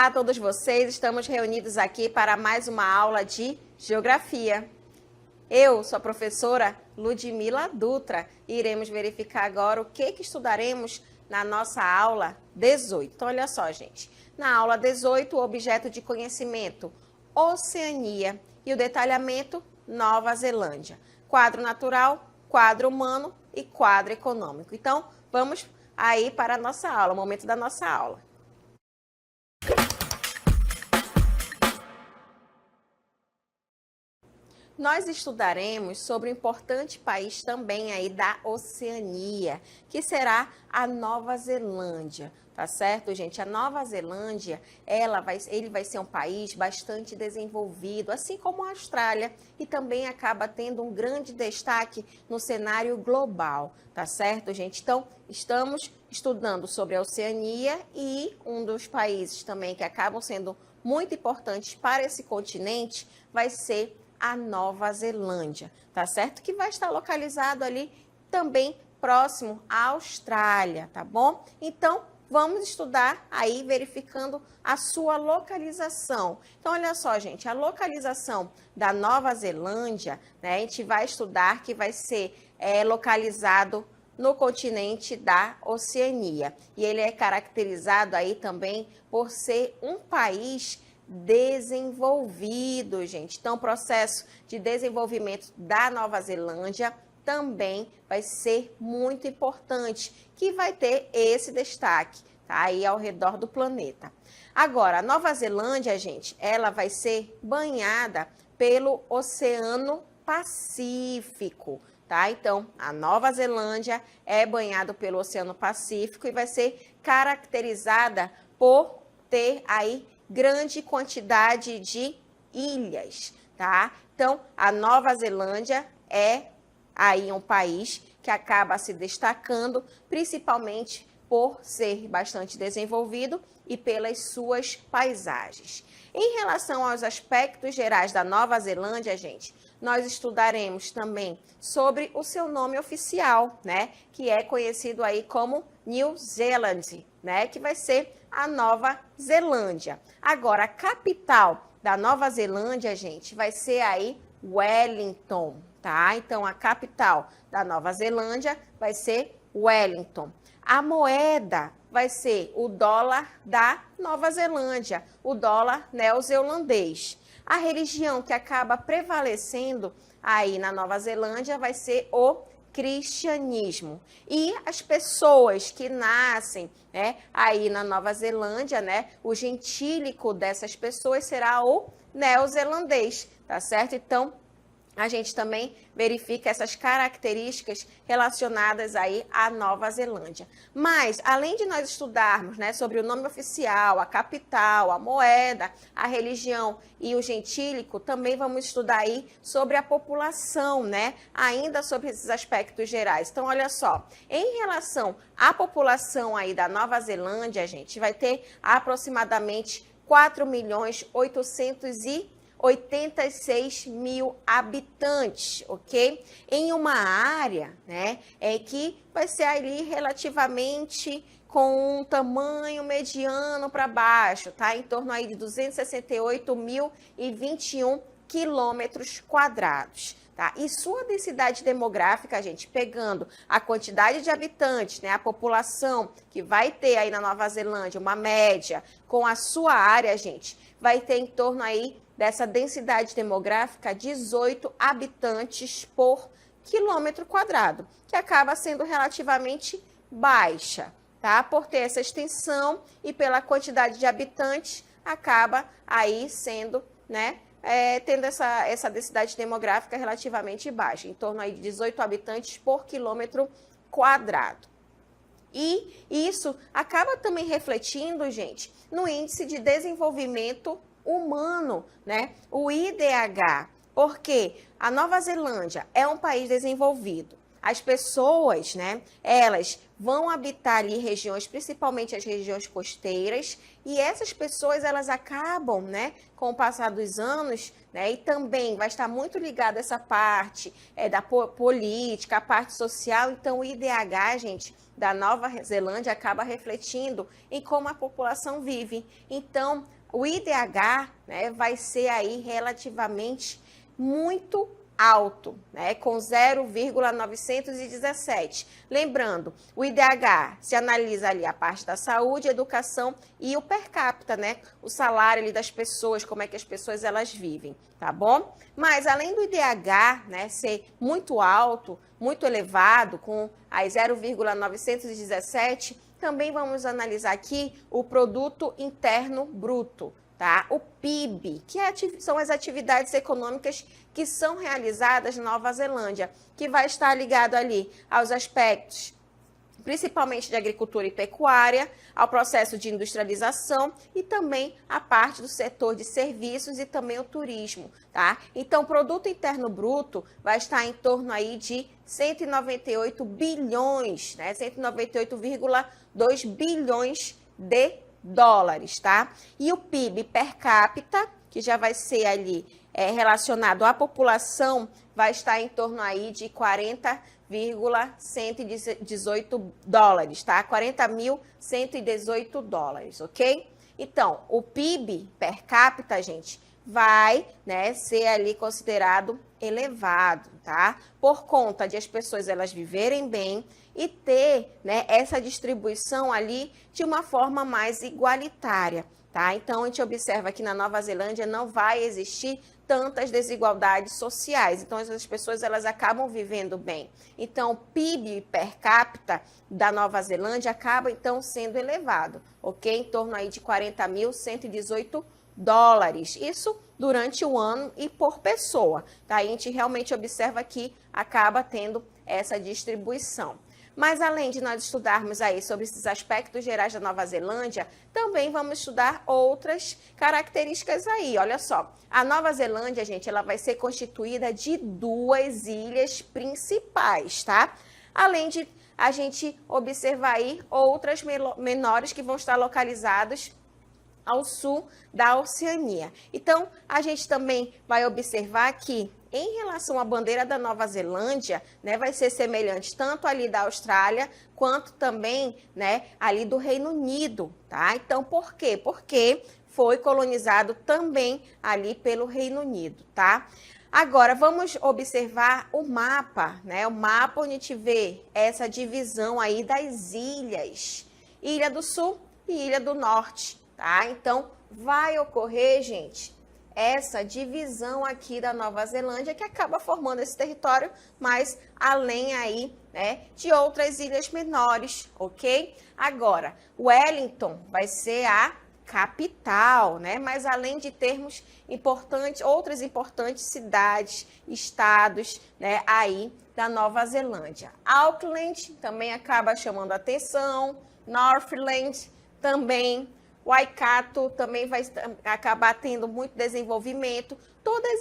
Olá a todos vocês, estamos reunidos aqui para mais uma aula de Geografia. Eu sou a professora Ludmila Dutra e iremos verificar agora o que estudaremos na nossa aula 18. Então, olha só, gente. Na aula 18, o objeto de conhecimento, Oceania, e o detalhamento, Nova Zelândia. Quadro natural, quadro humano e quadro econômico. Então, vamos aí para a nossa aula, o momento da nossa aula. Nós estudaremos sobre o importante país também aí da Oceania, que será a Nova Zelândia, tá certo, gente? A Nova Zelândia, ele vai ser um país bastante desenvolvido, assim como a Austrália, e também acaba tendo um grande destaque no cenário global, tá certo, gente? Então, estamos estudando sobre a Oceania e um dos países também que acabam sendo muito importantes para esse continente vai ser a Nova Zelândia, tá certo? Que vai estar localizado ali também próximo à Austrália, tá bom? Então, vamos estudar aí verificando a sua localização. Então, olha só, gente, a localização da Nova Zelândia, né, a gente vai estudar que vai ser localizado no continente da Oceania. E ele é caracterizado aí também por ser um país desenvolvido, gente. Então, o processo de desenvolvimento da Nova Zelândia também vai ser muito importante, que vai ter esse destaque, tá? Aí ao redor do planeta. Agora, a Nova Zelândia, gente, ela vai ser banhada pelo Oceano Pacífico, tá? Então, a Nova Zelândia é banhada pelo Oceano Pacífico e vai ser caracterizada por ter aí grande quantidade de ilhas, tá? Então, a Nova Zelândia é aí um país que acaba se destacando, principalmente por ser bastante desenvolvido e pelas suas paisagens. Em relação aos aspectos gerais da Nova Zelândia, gente, nós estudaremos também sobre o seu nome oficial, né? Que é conhecido aí como New Zealand, né? Que vai ser a Nova Zelândia. Agora, a capital da Nova Zelândia, gente, vai ser aí Wellington, tá? Então, a capital da Nova Zelândia vai ser Wellington. A moeda vai ser o dólar da Nova Zelândia, o dólar neozelandês. A religião que acaba prevalecendo aí na Nova Zelândia vai ser o cristianismo. E as pessoas que nascem, né, aí na Nova Zelândia, né, o gentílico dessas pessoas será o neozelandês, tá certo? Então, a gente também verifica essas características relacionadas aí à Nova Zelândia. Mas, além de nós estudarmos, né, sobre o nome oficial, a capital, a moeda, a religião e o gentílico, também vamos estudar aí sobre a população, né, ainda sobre esses aspectos gerais. Então, olha só, em relação à população aí da Nova Zelândia, a gente vai ter aproximadamente 4.886 mil habitantes, ok? Em uma área, né, que vai ser ali relativamente com um tamanho mediano para baixo, tá? Em torno aí de 268.021 quilômetros quadrados. Tá? E sua densidade demográfica, gente, pegando a quantidade de habitantes, né, a população que vai ter aí na Nova Zelândia, uma média, com a sua área, gente, vai ter em torno aí dessa densidade demográfica 18 habitantes por quilômetro quadrado, que acaba sendo relativamente baixa, tá? Por ter essa extensão e pela quantidade de habitantes, acaba aí sendo, né, tendo essa densidade demográfica relativamente baixa, em torno aí de 18 habitantes por quilômetro quadrado. E isso acaba também refletindo, gente, no índice de desenvolvimento humano, né? O IDH, porque a Nova Zelândia é um país desenvolvido. As pessoas, né, elas vão habitar ali regiões, principalmente as regiões costeiras, e essas pessoas, elas acabam, né, com o passar dos anos, né, e também vai estar muito ligada essa parte da política, a parte social. Então, o IDH, gente, da Nova Zelândia acaba refletindo em como a população vive. Então, o IDH, né, vai ser aí relativamente muito alto, né, com 0,917. Lembrando, o IDH se analisa ali a parte da saúde, educação e o per capita, né, o salário ali das pessoas, como é que as pessoas elas vivem, tá bom? Mas além do IDH, né, ser muito alto, muito elevado, com as 0,917, também vamos analisar aqui o Produto Interno Bruto, tá? O PIB, que são as atividades econômicas que são realizadas na Nova Zelândia, que vai estar ligado ali aos aspectos principalmente de agricultura e pecuária, ao processo de industrialização e também a parte do setor de serviços e também o turismo, tá? Então, o Produto Interno Bruto vai estar em torno aí de 198 bilhões, né? 198,2 bilhões de dólares, tá? E o PIB per capita, que já vai ser ali relacionado à população, vai estar em torno aí de 40,118 dólares, tá? 40.118 dólares, ok? Então, o PIB per capita, gente, vai, né, ser ali considerado elevado, tá? Por conta de as pessoas elas viverem bem e ter, né, essa distribuição ali de uma forma mais igualitária, tá? Então, a gente observa que na Nova Zelândia não vai existir tantas desigualdades sociais. Então, essas pessoas elas acabam vivendo bem. Então, o PIB per capita da Nova Zelândia acaba, então, sendo elevado, ok? Em torno aí de 40.118 dólares. Isso durante o ano e por pessoa, tá? A gente realmente observa que acaba tendo essa distribuição. Mas além de nós estudarmos aí sobre esses aspectos gerais da Nova Zelândia, também vamos estudar outras características aí. Olha só, a Nova Zelândia, gente, ela vai ser constituída de 2 ilhas principais, tá? Além de a gente observar aí outras menores que vão estar localizadas ao sul da Oceania. Então, a gente também vai observar que, em relação à bandeira da Nova Zelândia, né, vai ser semelhante tanto ali da Austrália, quanto também, né, ali do Reino Unido, tá? Então, por quê? Porque foi colonizado também ali pelo Reino Unido, tá? Agora, vamos observar o mapa, né? O mapa onde a gente vê essa divisão aí das ilhas. Ilha do Sul e Ilha do Norte. Tá? Então, vai ocorrer, gente, essa divisão aqui da Nova Zelândia que acaba formando esse território, mas além aí, né, de outras ilhas menores, ok? Agora, Wellington vai ser a capital, né? Mas além de termos outras importantes cidades, estados, né, aí da Nova Zelândia. Auckland também acaba chamando a atenção, Northland também. Waikato também vai acabar tendo muito desenvolvimento. Todas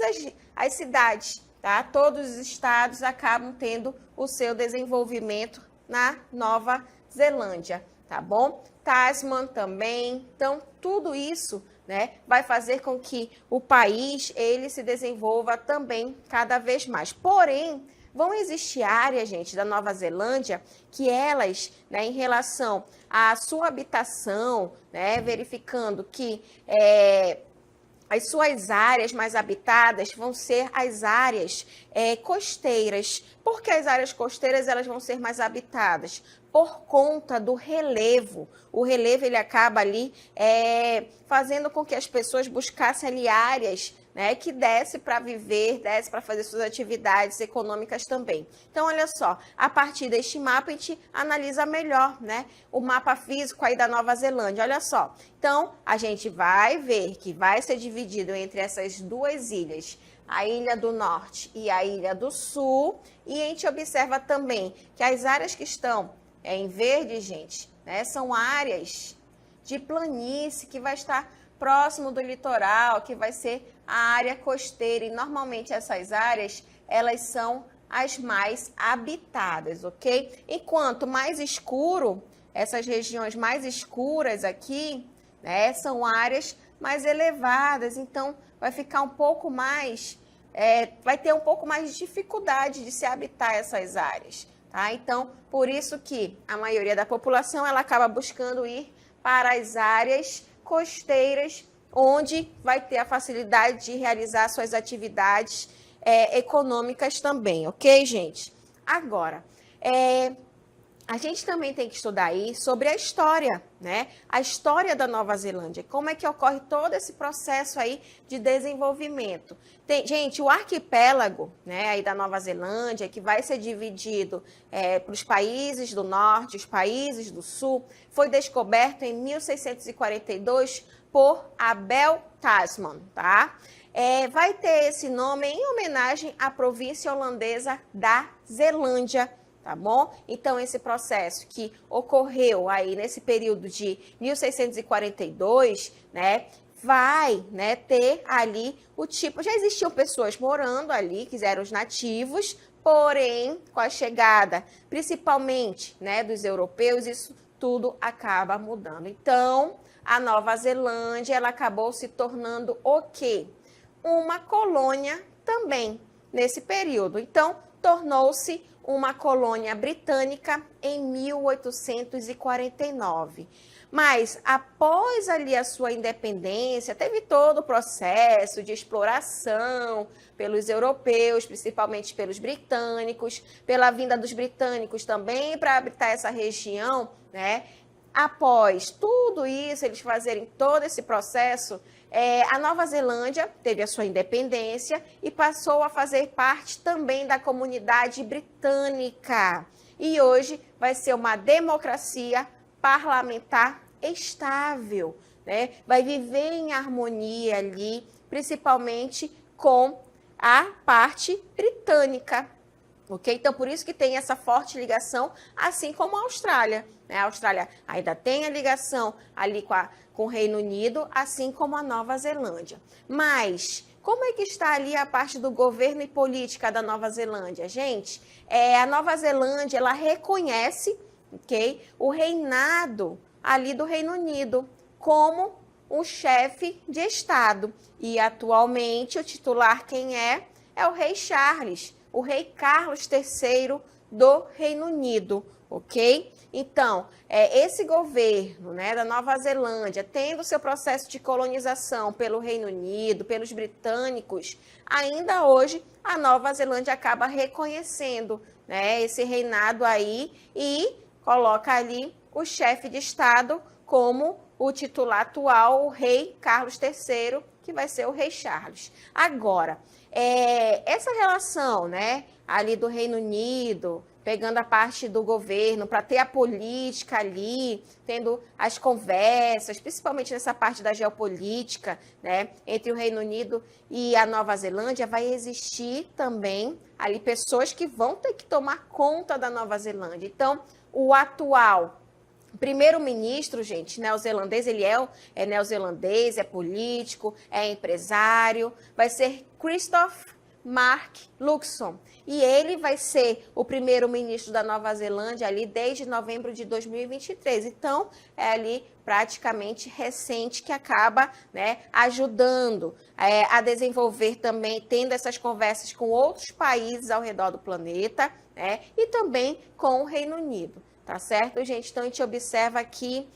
as cidades, tá? Todos os estados acabam tendo o seu desenvolvimento na Nova Zelândia, tá bom? Tasman também. Então, tudo isso, né, vai fazer com que o país ele se desenvolva também cada vez mais. Porém, vão existir áreas, gente, da Nova Zelândia que elas, né, em relação à sua habitação, né, verificando que as suas áreas mais habitadas vão ser as áreas costeiras. Por que as áreas costeiras elas vão ser mais habitadas? Por conta do relevo. O relevo ele acaba ali fazendo com que as pessoas buscassem ali áreas, né, que desse para viver, desse para fazer suas atividades econômicas também. Então, olha só, a partir deste mapa a gente analisa melhor, né, o mapa físico aí da Nova Zelândia. Olha só, então a gente vai ver que vai ser dividido entre essas 2 ilhas, a Ilha do Norte e a Ilha do Sul, e a gente observa também que as áreas que estão em verde, gente, né, são áreas de planície que vai estar próximo do litoral, que vai ser a área costeira, e normalmente essas áreas, elas são as mais habitadas, ok? Enquanto mais escuro, essas regiões mais escuras aqui, né, são áreas mais elevadas, então vai ficar um pouco mais, vai ter um pouco mais de dificuldade de se habitar essas áreas, tá? Então, por isso que a maioria da população, ela acaba buscando ir para as áreas costeiras, onde vai ter a facilidade de realizar suas atividades econômicas também, ok, gente? Agora, a gente também tem que estudar aí sobre a história, né? A história da Nova Zelândia, como é que ocorre todo esse processo aí de desenvolvimento. Gente, o arquipélago, né, aí da Nova Zelândia, que vai ser dividido para os países do norte, os países do sul, foi descoberto em 1642 por Abel Tasman, tá? Vai ter esse nome em homenagem à província holandesa da Zelândia, tá bom? Então, esse processo que ocorreu aí nesse período de 1642, né, vai, né, ter ali o tipo... Já existiam pessoas morando ali, que eram os nativos, porém, com a chegada, principalmente, né, dos europeus, isso tudo acaba mudando. Então, a Nova Zelândia, ela acabou se tornando o quê? Uma colônia também nesse período. Então, tornou-se uma colônia britânica em 1849. Mas, após ali a sua independência, teve todo o processo de exploração pelos europeus, principalmente pelos britânicos, pela vinda dos britânicos também para habitar essa região, né? Após tudo isso, eles fazerem todo esse processo, a Nova Zelândia teve a sua independência e passou a fazer parte também da comunidade britânica. E hoje vai ser uma democracia parlamentar estável, né? Vai viver em harmonia ali, principalmente com a parte britânica. Ok? Então, por isso que tem essa forte ligação, assim como a Austrália. Né? A Austrália ainda tem a ligação ali com o Reino Unido, assim como a Nova Zelândia. Mas, como é que está ali a parte do governo e política da Nova Zelândia? Gente, a Nova Zelândia, ela reconhece, ok, o reinado ali do Reino Unido como um chefe de Estado. E, atualmente, o titular quem é? É o rei Charles, o rei Carlos III do Reino Unido, ok? Então, esse governo, né, da Nova Zelândia, tendo seu processo de colonização pelo Reino Unido, pelos britânicos, ainda hoje a Nova Zelândia acaba reconhecendo, né, esse reinado aí e coloca ali o chefe de Estado como o titular atual, o rei Carlos III, que vai ser o rei Charles. Agora, essa relação, né, ali do Reino Unido, pegando a parte do governo para ter a política ali, tendo as conversas, principalmente nessa parte da geopolítica, né, entre o Reino Unido e a Nova Zelândia, vai existir também ali pessoas que vão ter que tomar conta da Nova Zelândia. Então, o atual primeiro-ministro, gente, neozelandês, ele é neozelandês, é político, é empresário, vai ser Christopher Mark Luxon. E ele vai ser o primeiro-ministro da Nova Zelândia ali desde novembro de 2023. Então, é ali praticamente recente que acaba, né, ajudando a desenvolver também, tendo essas conversas com outros países ao redor do planeta, né, e também com o Reino Unido. Tá certo, gente? Então, a gente observa que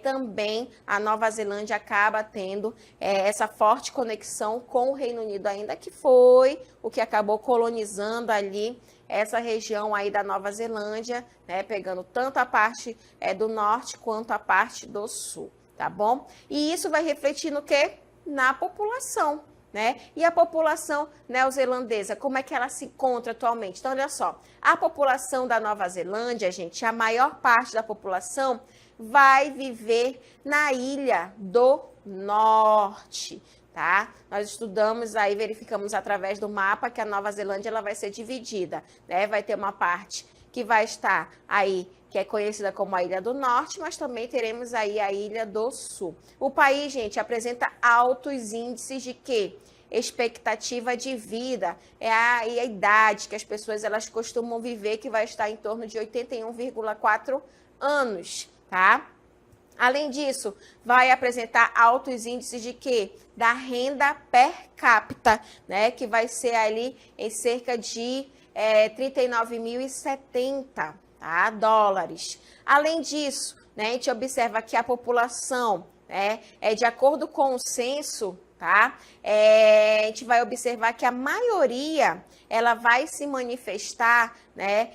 também a Nova Zelândia acaba tendo essa forte conexão com o Reino Unido, ainda que foi o que acabou colonizando ali essa região aí da Nova Zelândia, né? Pegando tanto a parte do norte quanto a parte do sul, tá bom? E isso vai refletir no quê? Na população. Né? E a população neozelandesa, como é que ela se encontra atualmente? Então, olha só, a população da Nova Zelândia, gente, a maior parte da população vai viver na Ilha do Norte, tá? Nós estudamos aí, verificamos através do mapa que a Nova Zelândia ela vai ser dividida, né? Vai ter uma parte que vai estar aí, que é conhecida como a Ilha do Norte, mas também teremos aí a Ilha do Sul. O país, gente, apresenta altos índices de quê? expectativa de vida, é a idade que as pessoas elas costumam viver, que vai estar em torno de 81,4 anos, tá? Além disso, vai apresentar altos índices de quê? Da renda per capita, né? Que vai ser ali em cerca de 39.070, tá? Dólares. Além disso, né, a gente observa que a população, né, de acordo com o censo, tá? A gente vai observar que a maioria ela vai se manifestar, né,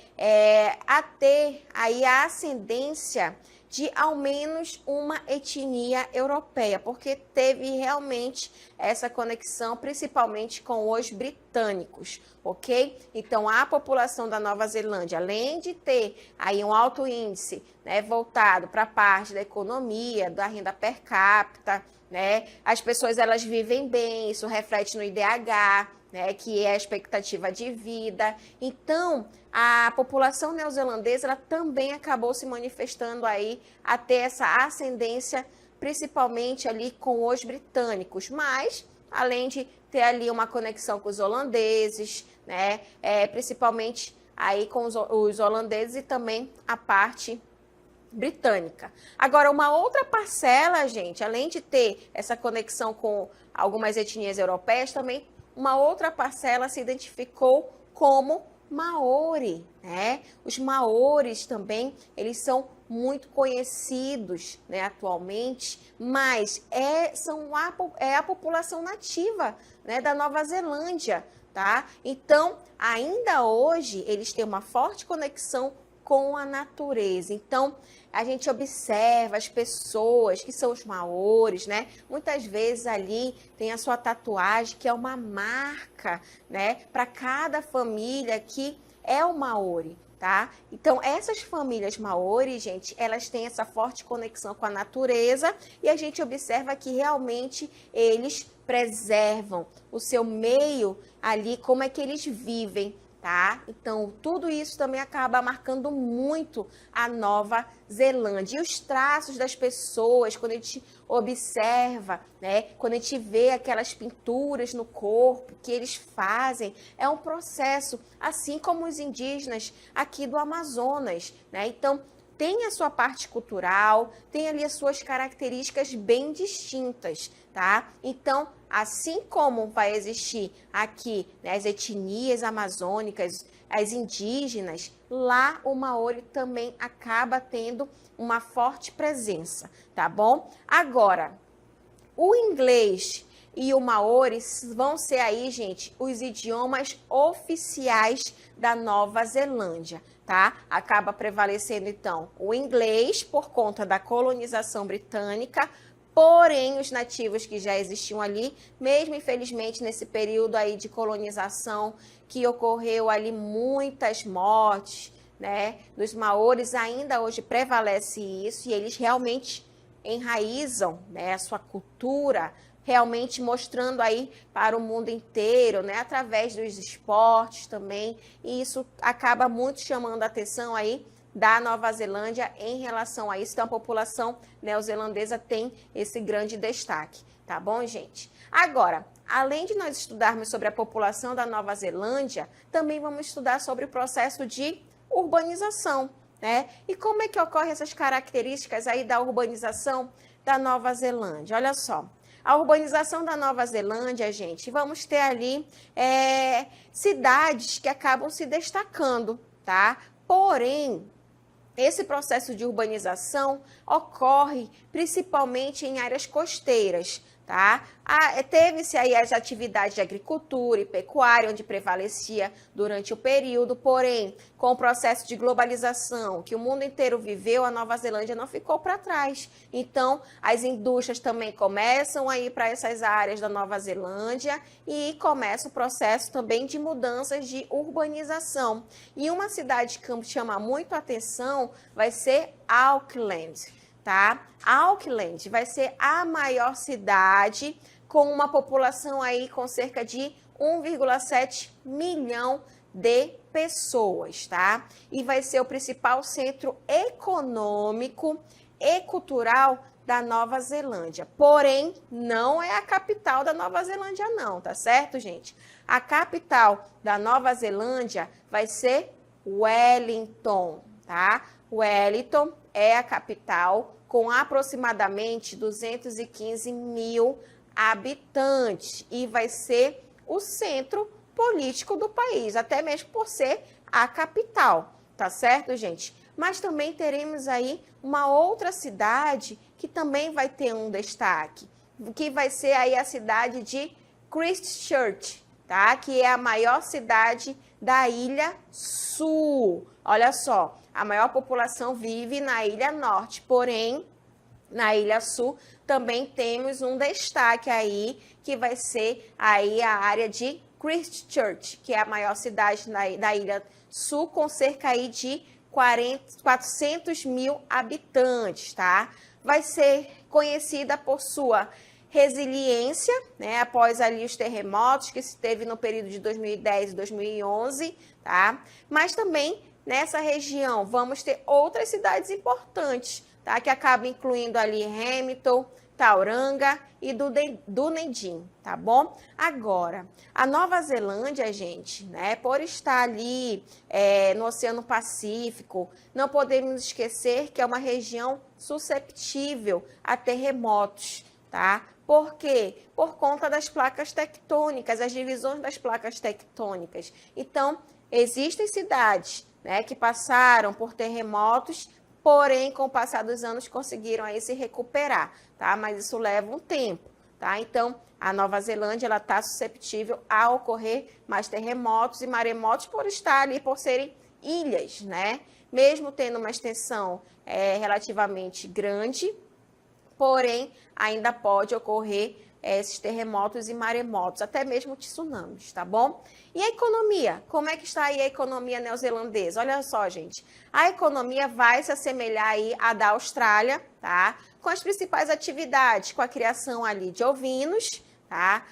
a ter aí a ascendência de ao menos uma etnia europeia, porque teve realmente essa conexão, principalmente com os britânicos, ok? Então, a população da Nova Zelândia, além de ter aí um alto índice, né, voltado para a parte da economia, da renda per capita, né, as pessoas elas vivem bem, isso reflete no IDH, né, que é a expectativa de vida. Então, a população neozelandesa ela também acabou se manifestando aí a ter essa ascendência, principalmente ali com os britânicos, mas além de ter ali uma conexão com os holandeses, né, principalmente aí com os holandeses e também a parte britânica. Agora, uma outra parcela, gente, além de ter essa conexão com algumas etnias europeias, também uma outra parcela se identificou como Maori, né? Os Maoris também, eles são muito conhecidos, né, atualmente, mas é a população nativa, né, da Nova Zelândia, tá? Então, ainda hoje, eles têm uma forte conexão com a natureza. Então, a gente observa as pessoas que são os maoris, né? Muitas vezes ali tem a sua tatuagem, que é uma marca, né? Para cada família que é o maori, tá? Então, essas famílias maori, gente, elas têm essa forte conexão com a natureza e a gente observa que realmente eles preservam o seu meio ali, como é que eles vivem, tá? Então, tudo isso também acaba marcando muito a Nova Zelândia. E os traços das pessoas, quando a gente observa, né? Quando a gente vê aquelas pinturas no corpo que eles fazem, é um processo, assim como os indígenas aqui do Amazonas, né? Então, tem a sua parte cultural, tem ali as suas características bem distintas, tá? Então, assim como vai existir aqui, né, as etnias amazônicas, as indígenas, lá o Maori também acaba tendo uma forte presença, tá bom? Agora, o inglês e o Maori vão ser aí, gente, os idiomas oficiais da Nova Zelândia, tá? Acaba prevalecendo, então, o inglês por conta da colonização britânica, porém, os nativos que já existiam ali, mesmo infelizmente nesse período aí de colonização, que ocorreu ali muitas mortes, né? Dos maoris ainda hoje prevalece isso e eles realmente enraizam, né, a sua cultura, realmente mostrando aí para o mundo inteiro, né, através dos esportes também, e isso acaba muito chamando a atenção aí da Nova Zelândia em relação a isso. Então, a população neozelandesa tem esse grande destaque, tá bom, gente? Agora, além de nós estudarmos sobre a população da Nova Zelândia, também vamos estudar sobre o processo de urbanização, né? E como é que ocorrem essas características aí da urbanização da Nova Zelândia? Olha só, a urbanização da Nova Zelândia, gente, vamos ter ali cidades que acabam se destacando, tá? Porém, esse processo de urbanização ocorre principalmente em áreas costeiras, tá? Teve-se aí as atividades de agricultura e pecuária, onde prevalecia durante o período, porém, com o processo de globalização que o mundo inteiro viveu, a Nova Zelândia não ficou para trás. Então, as indústrias também começam a ir para essas áreas da Nova Zelândia e começa o processo também de mudanças de urbanização. E uma cidade que chama muito a atenção vai ser Auckland, tá? Auckland vai ser a maior cidade com uma população aí com cerca de 1,7 milhão de pessoas, tá? E vai ser o principal centro econômico e cultural da Nova Zelândia. Porém, não é a capital da Nova Zelândia não, tá certo, gente? A capital da Nova Zelândia vai ser Wellington, tá? Wellington é a capital com aproximadamente 215 mil habitantes e vai ser o centro político do país, até mesmo por ser a capital, tá certo, gente? Mas também teremos aí uma outra cidade que também vai ter um destaque, que vai ser aí a cidade de Christchurch, tá? Que é a maior cidade da Ilha Sul. Olha só, a maior população vive na Ilha Norte, porém, na Ilha Sul também temos um destaque aí, que vai ser aí a área de Christchurch, que é a maior cidade da Ilha Sul, com cerca aí de 400 mil habitantes, tá? Vai ser conhecida por sua resiliência, né, após ali os terremotos que se teve no período de 2010 e 2011, tá? Mas também nessa região vamos ter outras cidades importantes, tá? Que acabam incluindo ali Hamilton, Tauranga e Dunedin, tá bom? Agora, a Nova Zelândia, gente, né, por estar ali no Oceano Pacífico, não podemos esquecer que é uma região susceptível a terremotos, tá? Por quê? Por conta das placas tectônicas, as divisões das placas tectônicas. Então, existem cidades, né, que passaram por terremotos, porém, com o passar dos anos, conseguiram aí se recuperar, tá? Mas isso leva um tempo, tá? Então, a Nova Zelândia, ela está susceptível a ocorrer mais terremotos e maremotos por estar ali, por serem ilhas, né? Mesmo tendo uma extensão relativamente grande, porém, ainda pode ocorrer esses terremotos e maremotos, até mesmo tsunamis, tá bom? E a economia? Como é que está aí a economia neozelandesa? Olha só, gente, a economia vai se assemelhar aí à da Austrália, tá? Com as principais atividades, com a criação ali de ovinos, tá?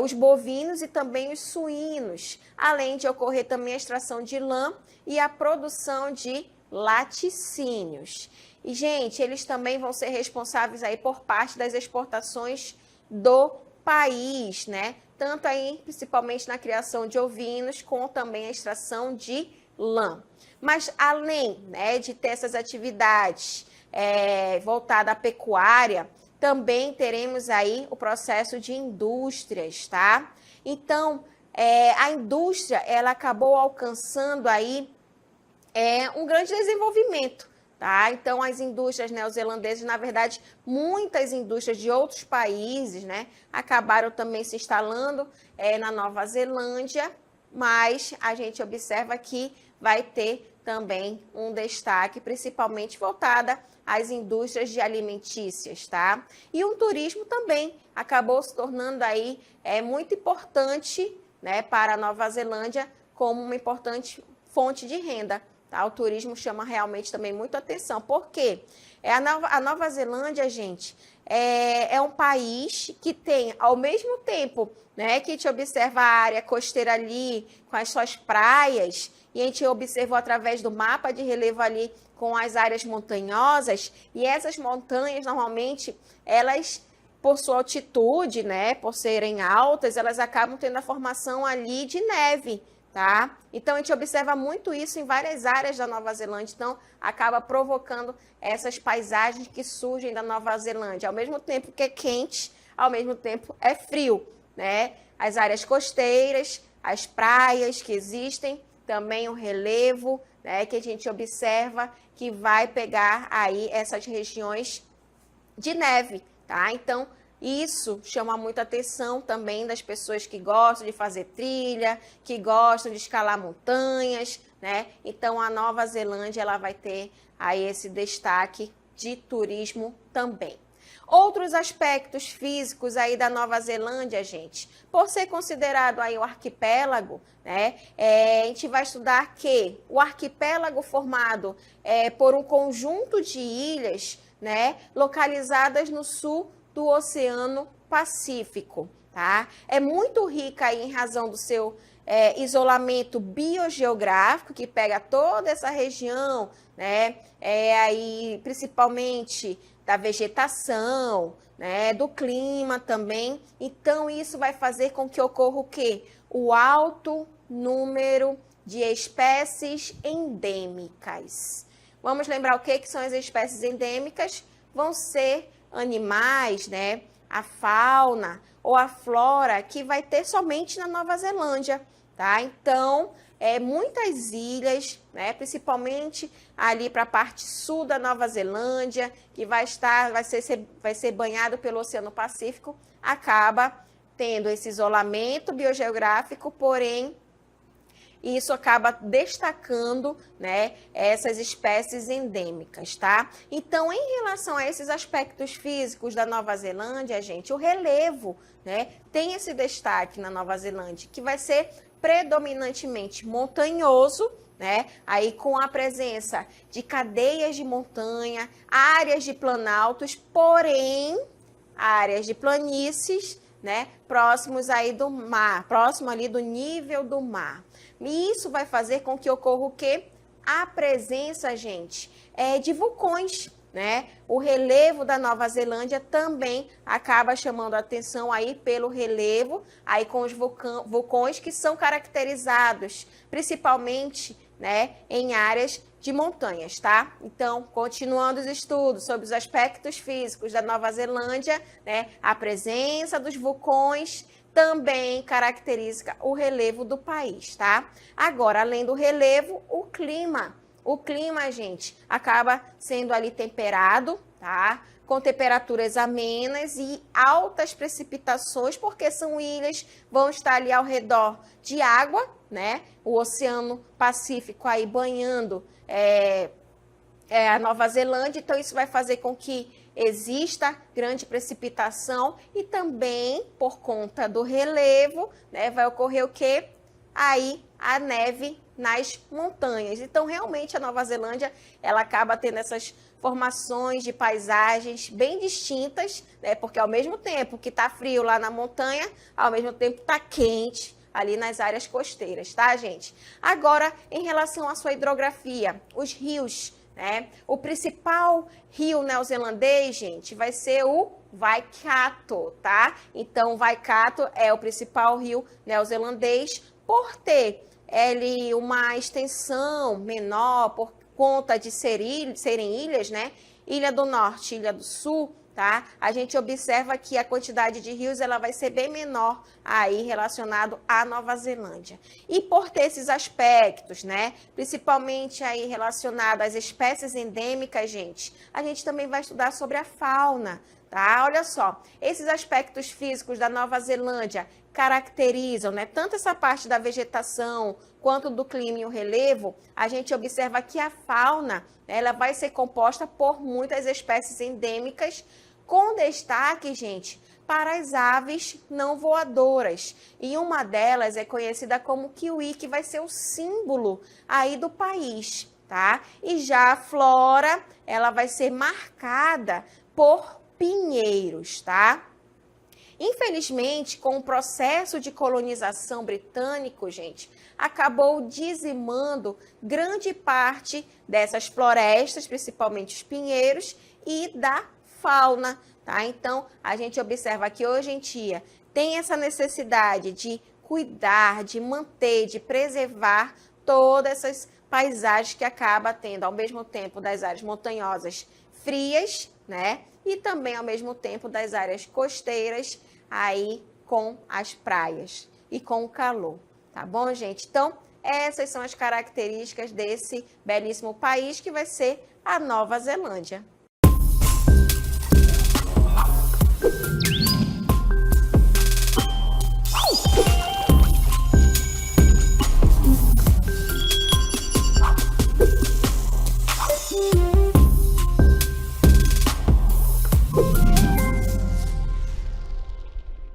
Os bovinos e também os suínos, além de ocorrer também a extração de lã e a produção de laticínios. E, gente, eles também vão ser responsáveis aí por parte das exportações do país, né? Tanto aí, principalmente na criação de ovinos, como também a extração de lã. Mas além, né, de ter essas atividades voltadas à pecuária, também teremos aí o processo de indústrias, tá? Então, a indústria, ela acabou alcançando aí um grande desenvolvimento, tá? Então, as indústrias neozelandesas, na verdade, muitas indústrias de outros países, né, acabaram também se instalando na Nova Zelândia, mas a gente observa que vai ter também um destaque, principalmente voltada às indústrias de alimentícias, tá? E o turismo também acabou se tornando aí muito importante, né, para a Nova Zelândia como uma importante fonte de renda. Tá? O turismo chama realmente também muita atenção. Por quê? A Nova Zelândia, gente, é um país que tem, ao mesmo tempo, né, que a gente observa a área costeira ali, com as suas praias, e a gente observou através do mapa de relevo ali com as áreas montanhosas, e essas montanhas, normalmente, elas, por sua altitude, né, por serem altas, elas acabam tendo a formação ali de neve, tá? Então, a gente observa muito isso em várias áreas da Nova Zelândia, então acaba provocando essas paisagens que surgem da Nova Zelândia, ao mesmo tempo que é quente, ao mesmo tempo é frio, né? As áreas costeiras, as praias que existem, também o relevo, né, que a gente observa que vai pegar aí essas regiões de neve, tá? Então, isso chama muita atenção também das pessoas que gostam de fazer trilha, que gostam de escalar montanhas, né? Então, a Nova Zelândia, ela vai ter aí esse destaque de turismo também. Outros aspectos físicos aí da Nova Zelândia, gente, por ser considerado aí o arquipélago, né, a gente vai estudar que o arquipélago formado por um conjunto de ilhas, né, localizadas no sul do Oceano Pacífico, tá? É muito rica aí em razão do seu isolamento biogeográfico, que pega toda essa região, né, aí principalmente da vegetação, né, do clima também. Então, isso vai fazer com que ocorra o quê? O alto número de espécies endêmicas. Vamos lembrar o que são as espécies endêmicas? Vão ser animais, né, a fauna ou a flora que vai ter somente na Nova Zelândia, tá? Então, muitas ilhas, né, principalmente ali para a parte sul da Nova Zelândia, que vai ser banhado pelo Oceano Pacífico, acaba tendo esse isolamento biogeográfico, porém isso acaba destacando, né, essas espécies endêmicas, tá? Então, em relação a esses aspectos físicos da Nova Zelândia, gente, o relevo, né, tem esse destaque na Nova Zelândia, que vai ser predominantemente montanhoso, né? Aí com a presença de cadeias de montanha, áreas de planaltos, porém áreas de planícies, né? Próximos aí do mar, próximo ali do nível do mar. E isso vai fazer com que ocorra o quê? A presença, gente, de vulcões, né? O relevo da Nova Zelândia também acaba chamando a atenção aí pelo relevo, aí com os vulcões que são caracterizados principalmente, né, em áreas de montanhas, tá? Então, continuando os estudos sobre os aspectos físicos da Nova Zelândia, né, a presença dos vulcões também caracteriza o relevo do país, tá? Agora, além do relevo, o clima. O clima, gente, acaba sendo ali temperado, tá? Com temperaturas amenas e altas precipitações, porque são ilhas, vão estar ali ao redor de água, né? O Oceano Pacífico aí banhando a Nova Zelândia, então isso vai fazer com que exista grande precipitação e também, por conta do relevo, né, vai ocorrer o quê? Aí a neve nas montanhas. Então, realmente, a Nova Zelândia, ela acaba tendo essas formações de paisagens bem distintas, né, porque ao mesmo tempo que está frio lá na montanha, ao mesmo tempo está quente ali nas áreas costeiras, tá, gente? Agora, em relação à sua hidrografia, os rios, né? O principal rio neozelandês, gente, vai ser o Waikato, tá? Então, o Waikato é o principal rio neozelandês por ter uma extensão menor, por conta de serem ilhas, né? Ilha do Norte, Ilha do Sul, tá? A gente observa que a quantidade de rios ela vai ser bem menor aí relacionado à Nova Zelândia. E por ter esses aspectos, né, principalmente aí relacionado às espécies endêmicas, gente, a gente também vai estudar sobre a fauna, tá? Olha só, esses aspectos físicos da Nova Zelândia caracterizam, né, tanto essa parte da vegetação quanto do clima e o relevo. A gente observa que a fauna, ela vai ser composta por muitas espécies endêmicas, com destaque, gente, para as aves não voadoras. E uma delas é conhecida como kiwi, que vai ser o símbolo aí do país, tá? E já a flora, ela vai ser marcada por pinheiros, tá? Infelizmente, com o processo de colonização britânico, gente, acabou dizimando grande parte dessas florestas, principalmente os pinheiros, e da fauna, tá? Então, a gente observa que hoje em dia tem essa necessidade de cuidar, de manter, de preservar todas essas paisagens que acaba tendo, ao mesmo tempo, das áreas montanhosas frias, né? E também, ao mesmo tempo, das áreas costeiras, aí com as praias e com o calor, tá bom, gente? Então, essas são as características desse belíssimo país que vai ser a Nova Zelândia.